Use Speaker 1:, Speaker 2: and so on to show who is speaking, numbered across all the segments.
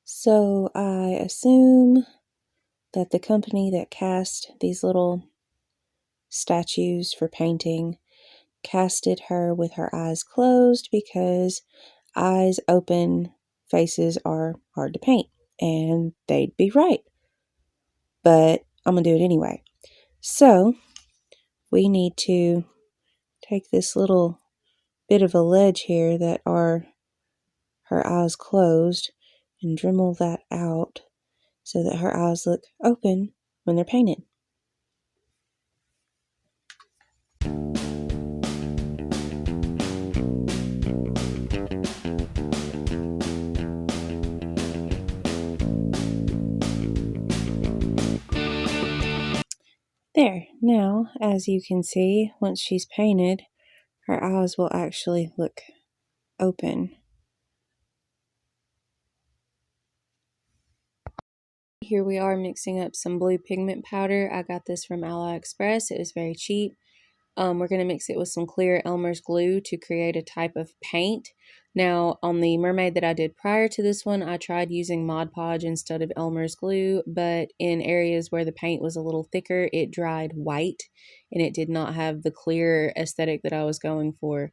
Speaker 1: So I assume that the company that cast these little statues for painting casted her with her eyes closed because eyes open faces are hard to paint, and they'd be right. But I'm going to do it anyway. So we need to take this little bit of a ledge here that are her eyes closed and Dremel that out so that her eyes look open when they're painted. There, now as you can see, once she's painted, her eyes will actually look open. Here we are mixing up some blue pigment powder. I got this from AliExpress. It was very cheap. We're going to mix it with some clear Elmer's glue to create a type of paint. Now, on the mermaid that I did prior to this one, I tried using Mod Podge instead of Elmer's glue, but in areas where the paint was a little thicker, it dried white, and it did not have the clear aesthetic that I was going for.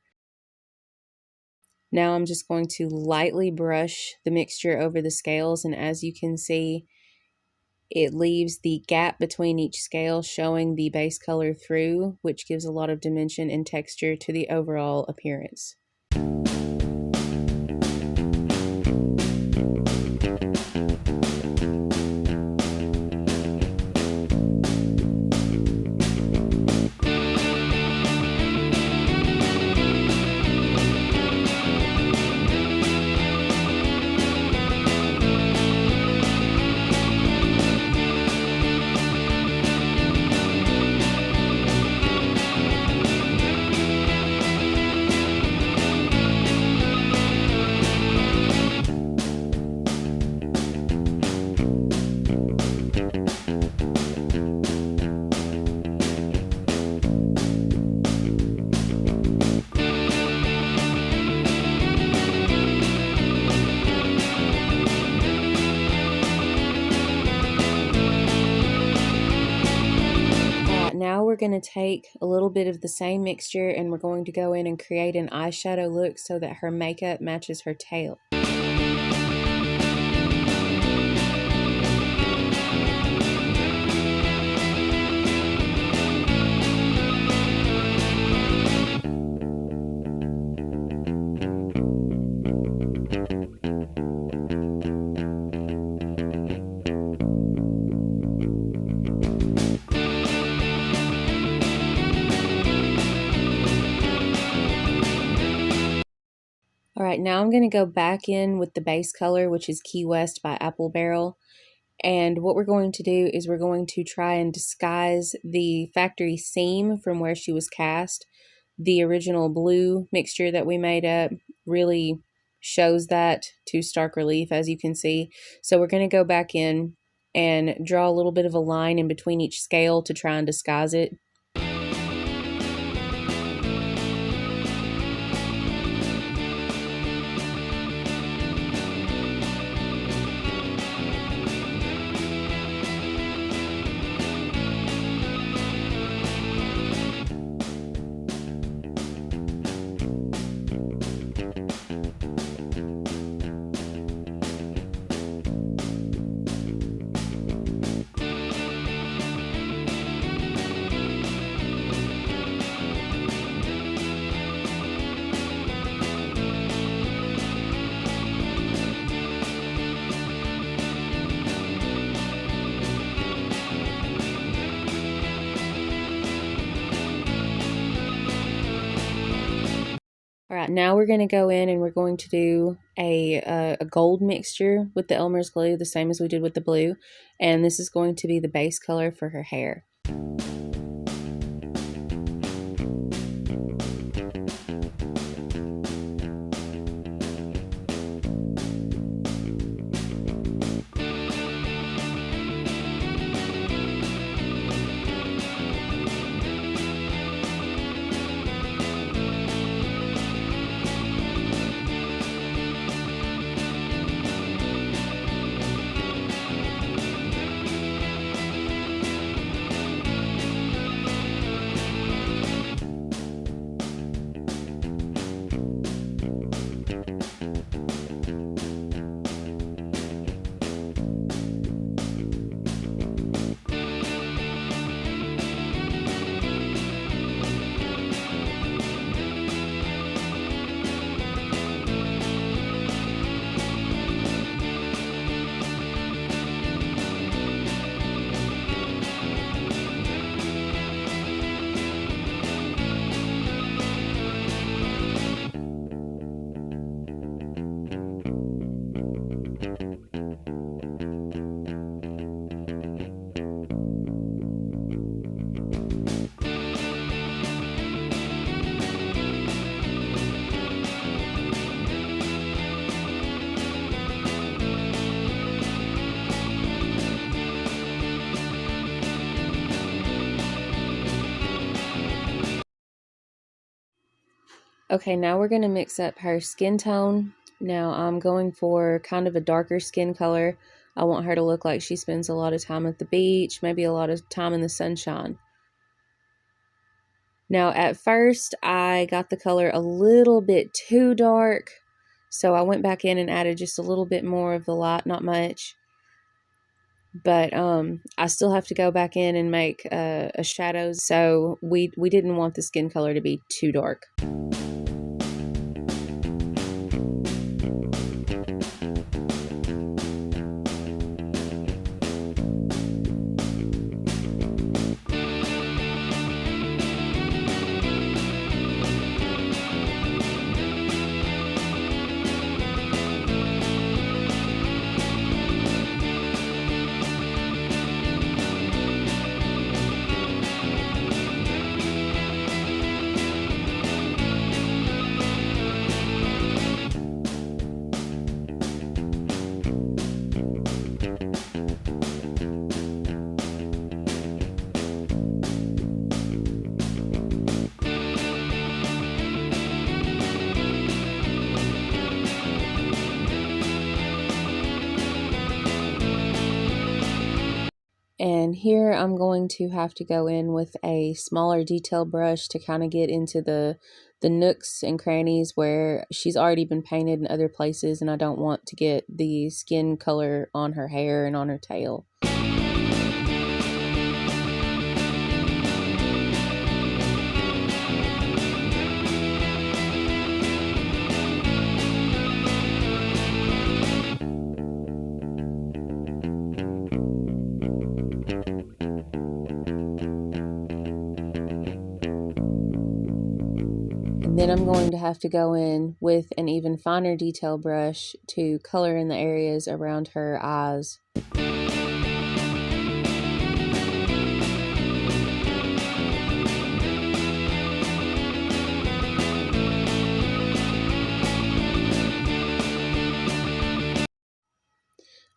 Speaker 1: Now I'm just going to lightly brush the mixture over the scales, and as you can see, it leaves the gap between each scale showing the base color through, which gives a lot of dimension and texture to the overall appearance. Now we're going to take a little bit of the same mixture and we're going to go in and create an eyeshadow look so that her makeup matches her tail. Alright, now I'm going to go back in with the base color, which is Key West by Apple Barrel. And what we're going to do is we're going to try and disguise the factory seam from where she was cast. The original blue mixture that we made up really shows that to stark relief, as you can see. So we're going to go back in and draw a little bit of a line in between each scale to try and disguise it. All right, now we're going to go in and we're going to do a gold mixture with the Elmer's glue, the same as we did with the blue. And this is going to be the base color for her hair. Okay, now we're going to mix up her skin tone. Now I'm going for kind of a darker skin color. I want her to look like she spends a lot of time at the beach, maybe a lot of time in the sunshine. Now at first I got the color a little bit too dark, so I went back in and added just a little bit more of the light, not much. But I still have to go back in and make a shadows, so we didn't want the skin color to be too dark. And here I'm going to have to go in with a smaller detail brush to kind of get into the nooks and crannies where she's already been painted in other places, and I don't want to get the skin color on her hair and on her tail. And then I'm going to have to go in with an even finer detail brush to color in the areas around her eyes.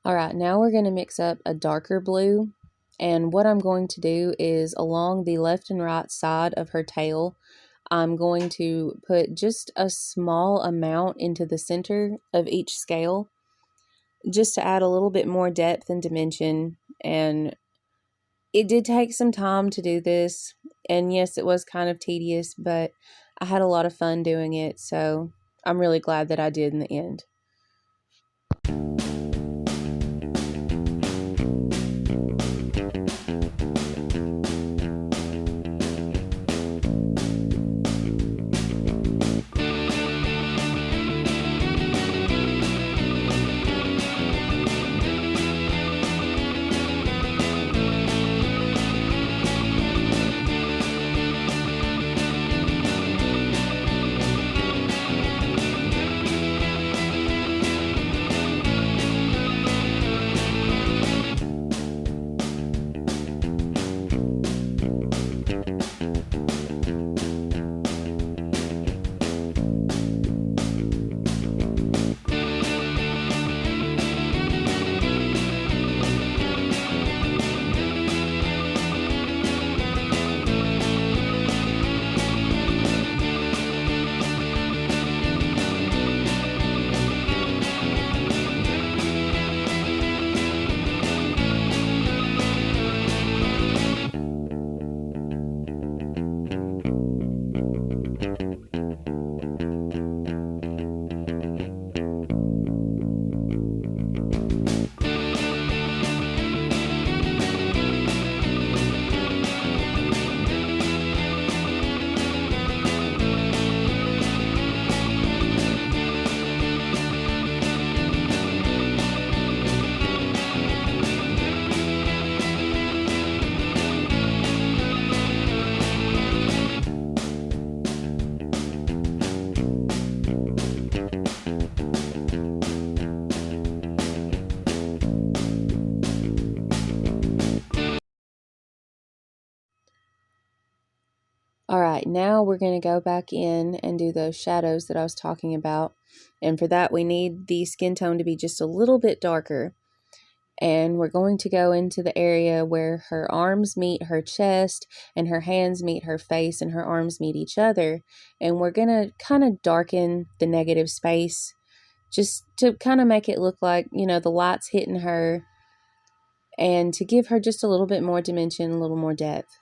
Speaker 1: Alright, now we're going to mix up a darker blue. And what I'm going to do is along the left and right side of her tail, I'm going to put just a small amount into the center of each scale, just to add a little bit more depth and dimension. And it did take some time to do this, and yes, it was kind of tedious, but I had a lot of fun doing it, so I'm really glad that I did in the end. Alright, now we're going to go back in and do those shadows that I was talking about. And for that, we need the skin tone to be just a little bit darker. And we're going to go into the area where her arms meet her chest and her hands meet her face and her arms meet each other. And we're going to kind of darken the negative space just to kind of make it look like, the light's hitting her and to give her just a little bit more dimension, a little more depth.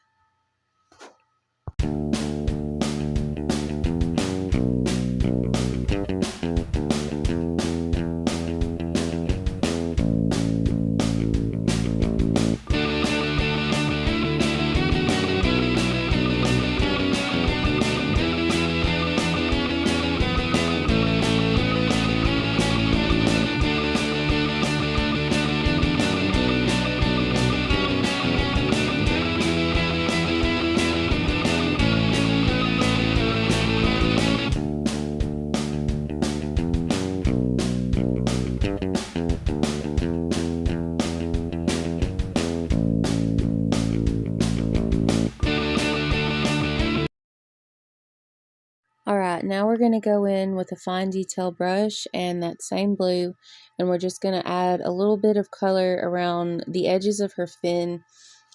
Speaker 1: Alright, now we're going to go in with a fine detail brush and that same blue, and we're just going to add a little bit of color around the edges of her fin,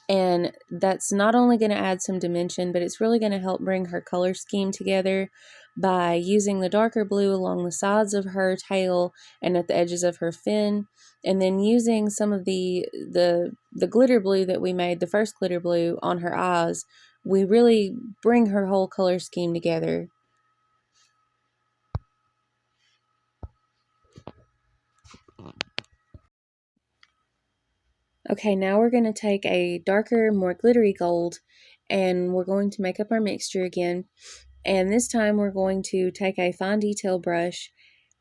Speaker 1: and that's not only going to add some dimension, but it's really going to help bring her color scheme together by using the darker blue along the sides of her tail and at the edges of her fin, and then using some of the glitter blue that we made, the first glitter blue, on her eyes. We really bring her whole color scheme together. Okay, now we're going to take a darker, more glittery gold, and we're going to make up our mixture again. And this time we're going to take a fine detail brush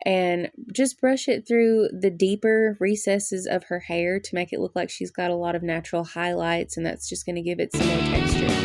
Speaker 1: and just brush it through the deeper recesses of her hair to make it look like she's got a lot of natural highlights, and that's just going to give it some more texture.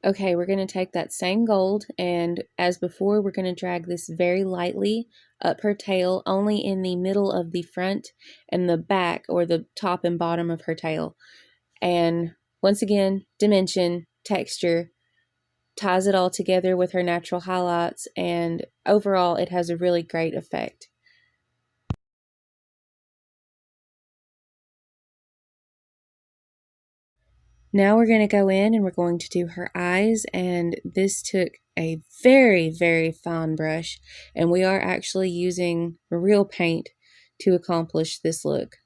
Speaker 1: Okay, we're going to take that same gold, and as before, we're going to drag this very lightly up her tail, only in the middle of the front and the back, or the top and bottom of her tail. And once again, dimension, texture, ties it all together with her natural highlights, and overall it has a really great effect. Now we're going to go in and we're going to do her eyes, and this took a very, very fine brush, and we are actually using real paint to accomplish this look.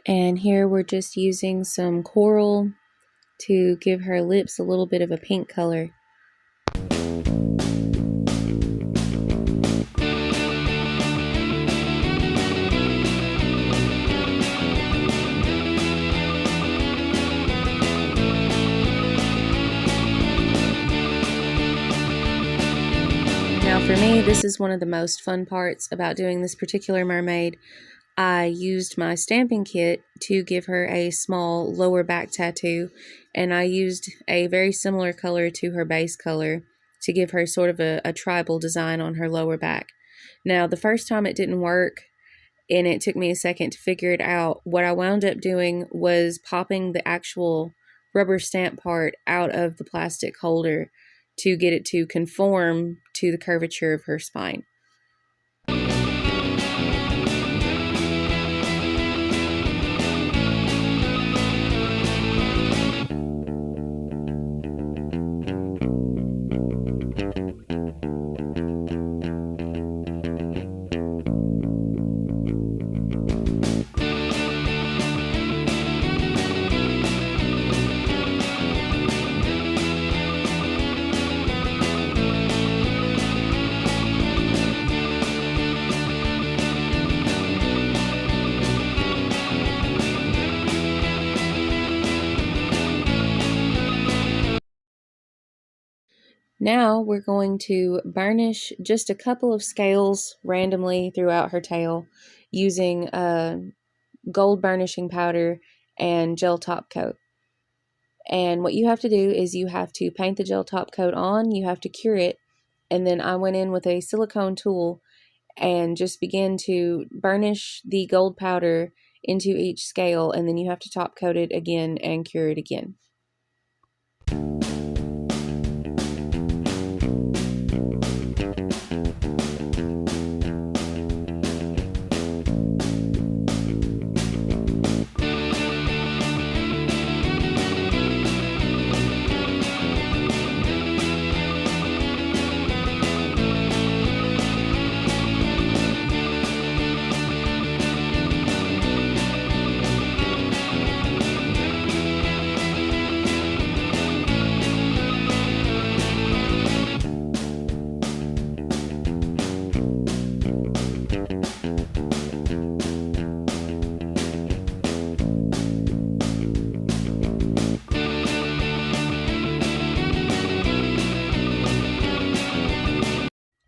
Speaker 1: And here we're just using some coral to give her lips a little bit of a pink color. Now for me, this is one of the most fun parts about doing this particular mermaid. I used my stamping kit to give her a small lower back tattoo, and I used a very similar color to her base color to give her sort of a tribal design on her lower back. Now, the first time it didn't work, and it took me a second to figure it out. What I wound up doing was popping the actual rubber stamp part out of the plastic holder to get it to conform to the curvature of her spine. Now we're going to burnish just a couple of scales randomly throughout her tail using gold burnishing powder and gel top coat. And what you have to do is you have to paint the gel top coat on, you have to cure it, and then I went in with a silicone tool and just began to burnish the gold powder into each scale, and then you have to top coat it again and cure it again.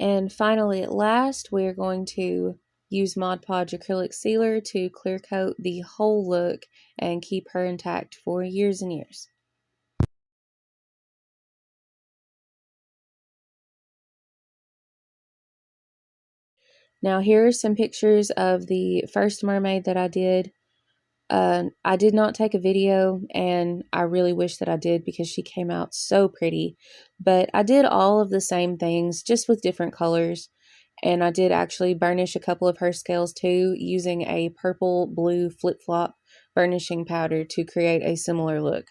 Speaker 1: And finally, at last, we're going to use Mod Podge acrylic sealer to clear coat the whole look and keep her intact for years and years. Now here are some pictures of the first mermaid that I did. I did not take a video, and I really wish that I did because she came out so pretty. But I did all of the same things, just with different colors. And I did actually burnish a couple of her scales too, using a purple blue flip-flop burnishing powder to create a similar look.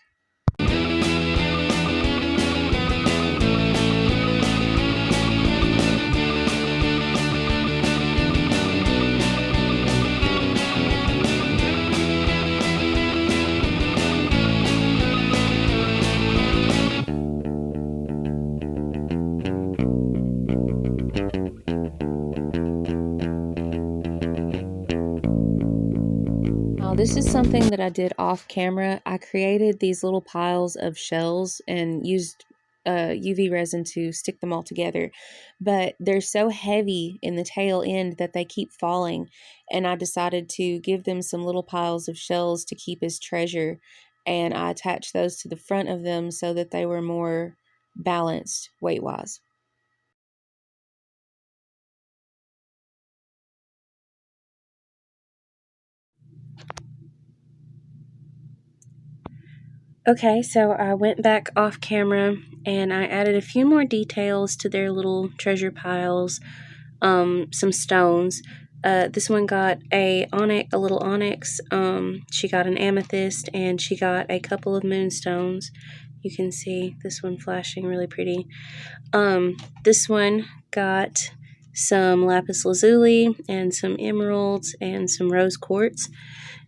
Speaker 1: This is something that I did off camera. I created these little piles of shells and used UV resin to stick them all together, but they're so heavy in the tail end that they keep falling, and I decided to give them some little piles of shells to keep as treasure, and I attached those to the front of them so that they were more balanced weight-wise. Okay, so I went back off camera and I added a few more details to their little treasure piles, some stones. This one got a little onyx. She got an amethyst, and she got a couple of moonstones. You can see this one flashing really pretty. This one got some lapis lazuli and some emeralds and some rose quartz.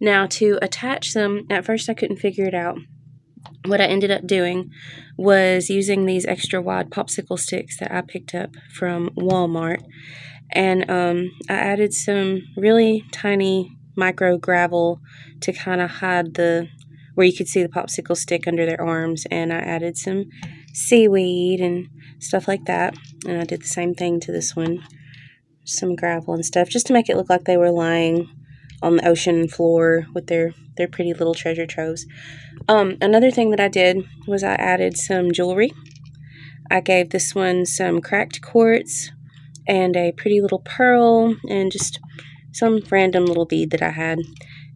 Speaker 1: Now, to attach them, at first I couldn't figure it out. What I ended up doing was using these extra wide popsicle sticks that I picked up from Walmart, and I added some really tiny micro gravel to kind of hide where you could see the popsicle stick under their arms, and I added some seaweed and stuff like that, and I did the same thing to this one, some gravel and stuff, just to make it look like they were lying on the ocean floor with their pretty little treasure troves. Another thing that I did was I added some jewelry. I gave this one some cracked quartz and a pretty little pearl, and just some random little bead that I had,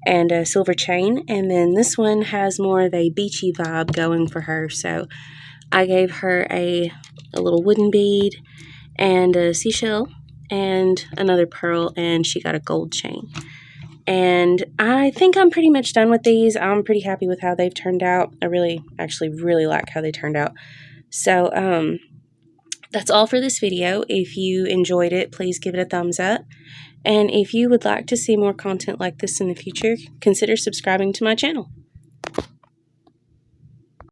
Speaker 1: and a silver chain. And then this one has more of a beachy vibe going for her, so I gave her a little wooden bead and a seashell and another pearl, and she got a gold chain. And I think I'm pretty much done with these. I'm pretty happy with how they've turned out. I actually really like how they turned out. So that's all for this video. If you enjoyed it, please give it a thumbs up. And if you would like to see more content like this in the future, consider subscribing to my channel.